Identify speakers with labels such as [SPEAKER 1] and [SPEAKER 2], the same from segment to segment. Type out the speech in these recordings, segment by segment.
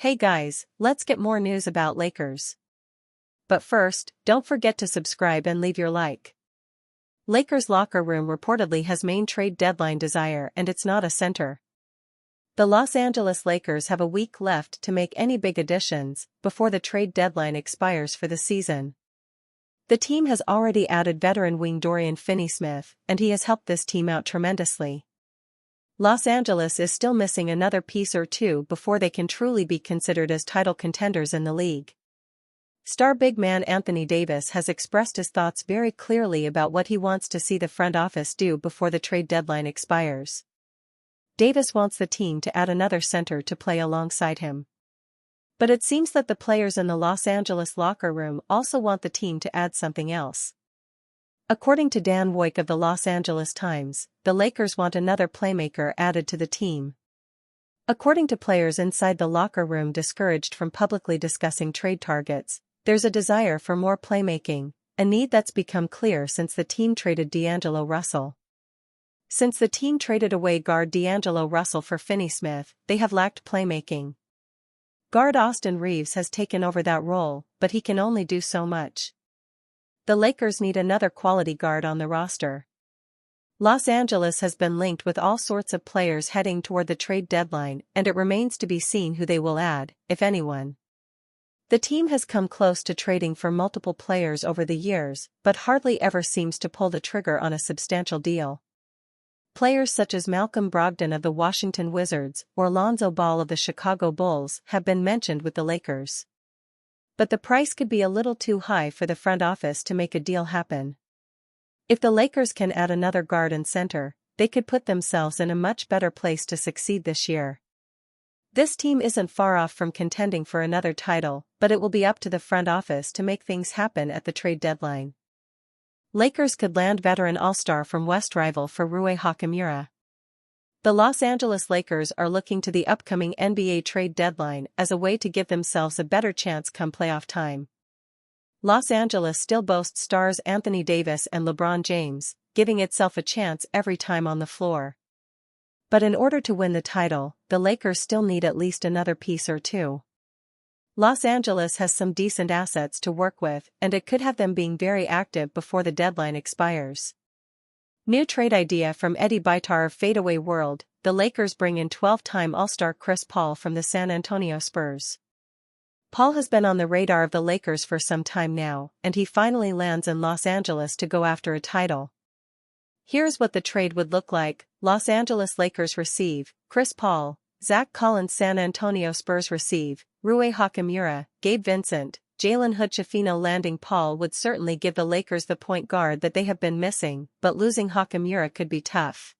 [SPEAKER 1] Hey guys, let's get more news about Lakers. But first, don't forget to subscribe and leave your like. Lakers locker room reportedly has main trade deadline desire and it's not a center. The Los Angeles Lakers have a week left to make any big additions before the trade deadline expires for the season. The team has already added veteran wing Dorian Finney-Smith, and he has helped this team out tremendously. Los Angeles is still missing another piece or two before they can truly be considered as title contenders in the league. Star big man Anthony Davis has expressed his thoughts very clearly about what he wants to see the front office do before the trade deadline expires. Davis wants the team to add another center to play alongside him. But it seems that the players in the Los Angeles locker room also want the team to add something else. According to Dan Woik of the Los Angeles Times, the Lakers want another playmaker added to the team. According to players inside the locker room discouraged from publicly discussing trade targets, there's a desire for more playmaking, a need that's become clear since the team traded D'Angelo Russell. Since the team traded away guard D'Angelo Russell for Finney-Smith, they have lacked playmaking. Guard Austin Reaves has taken over that role, but he can only do so much. The Lakers need another quality guard on the roster. Los Angeles has been linked with all sorts of players heading toward the trade deadline, and it remains to be seen who they will add, if anyone. The team has come close to trading for multiple players over the years, but hardly ever seems to pull the trigger on a substantial deal. Players such as Malcolm Brogdon of the Washington Wizards or Lonzo Ball of the Chicago Bulls have been mentioned with the Lakers. But the price could be a little too high for the front office to make a deal happen. If the Lakers can add another guard and center, they could put themselves in a much better place to succeed this year. This team isn't far off from contending for another title, but it will be up to the front office to make things happen at the trade deadline. Lakers could land veteran all-star from West rival for Rui Hachimura. The Los Angeles Lakers are looking to the upcoming NBA trade deadline as a way to give themselves a better chance come playoff time. Los Angeles still boasts stars Anthony Davis and LeBron James, giving itself a chance every time on the floor. But in order to win the title, the Lakers still need at least another piece or two. Los Angeles has some decent assets to work with, and it could have them being very active before the deadline expires. New trade idea from Eddie Bitar of Fadeaway World, the Lakers bring in 12-time All-Star Chris Paul from the San Antonio Spurs. Paul has been on the radar of the Lakers for some time now, and he finally lands in Los Angeles to go after a title. Here's what the trade would look like. Los Angeles Lakers receive Chris Paul, Zach Collins. San Antonio Spurs receive Rui Hachimura, Gabe Vincent, Jalen Hood-Schifino. Landing Paul would certainly give the Lakers the point guard that they have been missing, but losing Hachimura could be tough.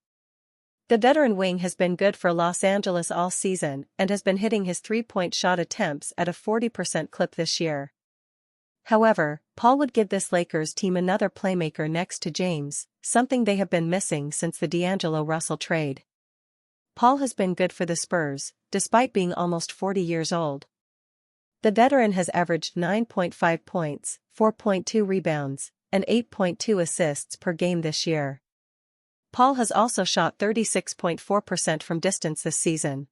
[SPEAKER 1] The veteran wing has been good for Los Angeles all season and has been hitting his three-point shot attempts at a 40% clip this year. However, Paul would give this Lakers team another playmaker next to James, something they have been missing since the D'Angelo Russell trade. Paul has been good for the Spurs, despite being almost 40 years old. The veteran has averaged 9.5 points, 4.2 rebounds, and 8.2 assists per game this year. Paul has also shot 36.4% from distance this season.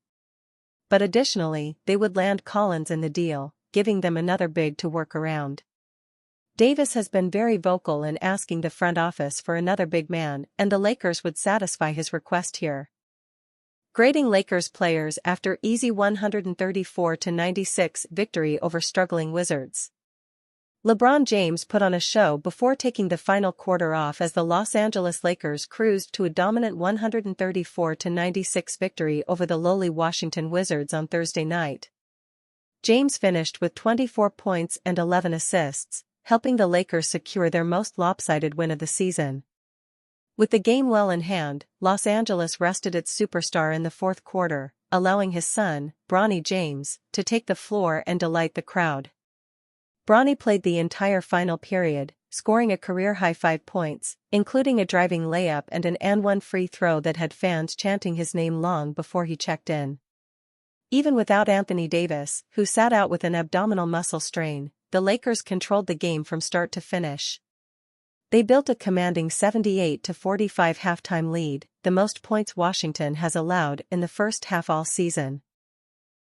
[SPEAKER 1] But additionally, they would land Collins in the deal, giving them another big to work around. Davis has been very vocal in asking the front office for another big man, and the Lakers would satisfy his request here. Grading Lakers players after easy 134-96 victory over struggling Wizards. LeBron James put on a show before taking the final quarter off as the Los Angeles Lakers cruised to a dominant 134-96 victory over the lowly Washington Wizards on Thursday night. James finished with 24 points and 11 assists, helping the Lakers secure their most lopsided win of the season. With the game well in hand, Los Angeles rested its superstar in the fourth quarter, allowing his son, Bronny James, to take the floor and delight the crowd. Bronny played the entire final period, scoring a career-high 5 points, including a driving layup and an and-one free throw that had fans chanting his name long before he checked in. Even without Anthony Davis, who sat out with an abdominal muscle strain, the Lakers controlled the game from start to finish. They built a commanding 78-45 halftime lead, the most points Washington has allowed in the first half all season.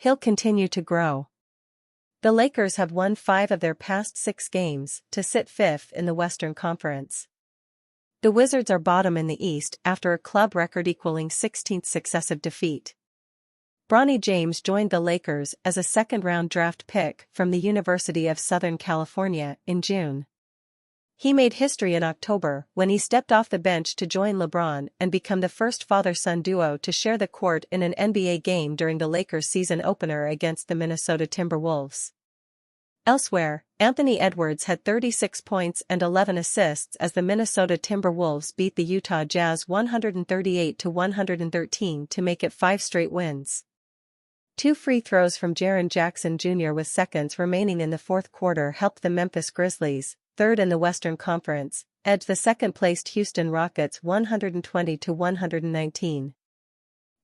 [SPEAKER 1] he'll continue to grow. The Lakers have won 5 of their past 6 games to sit 5th in the Western Conference. The Wizards are bottom in the East after a club record-equaling 16th successive defeat. Bronny James joined the Lakers as a second-round draft pick from the University of Southern California in June. He made history in October when he stepped off the bench to join LeBron and become the first father-son duo to share the court in an NBA game during the Lakers' season opener against the Minnesota Timberwolves. Elsewhere, Anthony Edwards had 36 points and 11 assists as the Minnesota Timberwolves beat the Utah Jazz 138-113 to make it 5 straight wins. 2 free throws from Jaren Jackson Jr. with seconds remaining in the fourth quarter helped the Memphis Grizzlies, third in the Western Conference, edge the second-placed Houston Rockets 120-119.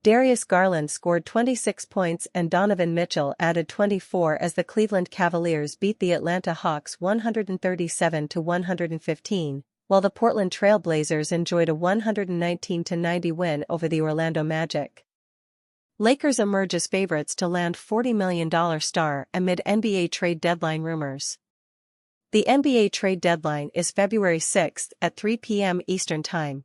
[SPEAKER 1] Darius Garland scored 26 points and Donovan Mitchell added 24 as the Cleveland Cavaliers beat the Atlanta Hawks 137-115, while the Portland Trail Blazers enjoyed a 119-90 win over the Orlando Magic. Lakers emerge as favorites to land $40 million star amid NBA trade deadline rumors. The NBA trade deadline is February 6 at 3 p.m. Eastern Time.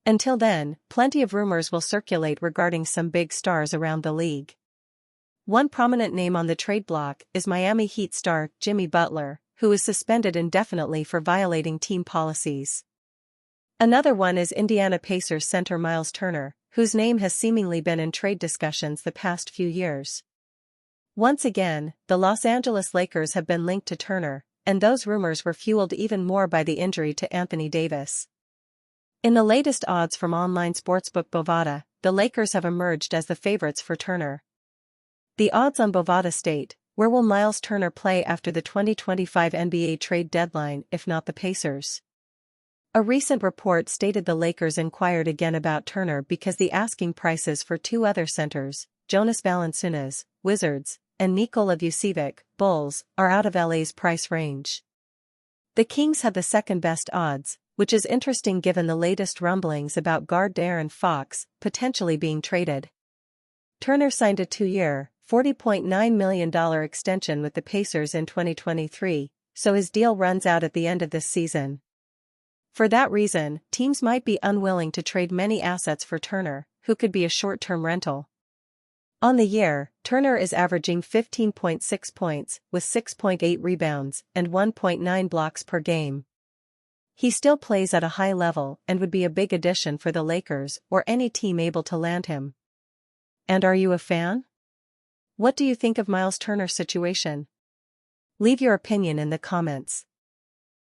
[SPEAKER 1] Until then, plenty of rumors will circulate regarding some big stars around the league. One prominent name on the trade block is Miami Heat star Jimmy Butler, who is suspended indefinitely for violating team policies. Another one is Indiana Pacers center Myles Turner, whose name has seemingly been in trade discussions the past few years. Once again, the Los Angeles Lakers have been linked to Turner, and those rumors were fueled even more by the injury to Anthony Davis. In the latest odds from online sportsbook Bovada, the Lakers have emerged as the favorites for Turner. The odds on Bovada state, where will Myles Turner play after the 2025 NBA trade deadline if not the Pacers? A recent report stated the Lakers inquired again about Turner because the asking prices for 2 other centers, Jonas Valanciunas, Wizards, and Nikola Vucevic, Bulls, are out of LA's price range. The Kings have the second best odds, which is interesting given the latest rumblings about guard De'Aaron Fox potentially being traded. Turner signed a 2-year, $40.9 million extension with the Pacers in 2023, so his deal runs out at the end of this season. For that reason, teams might be unwilling to trade many assets for Turner, who could be a short-term rental. On the year, Turner is averaging 15.6 points, with 6.8 rebounds and 1.9 blocks per game. He still plays at a high level and would be a big addition for the Lakers or any team able to land him. And are you a fan? What do you think of Myles Turner's situation? Leave your opinion in the comments.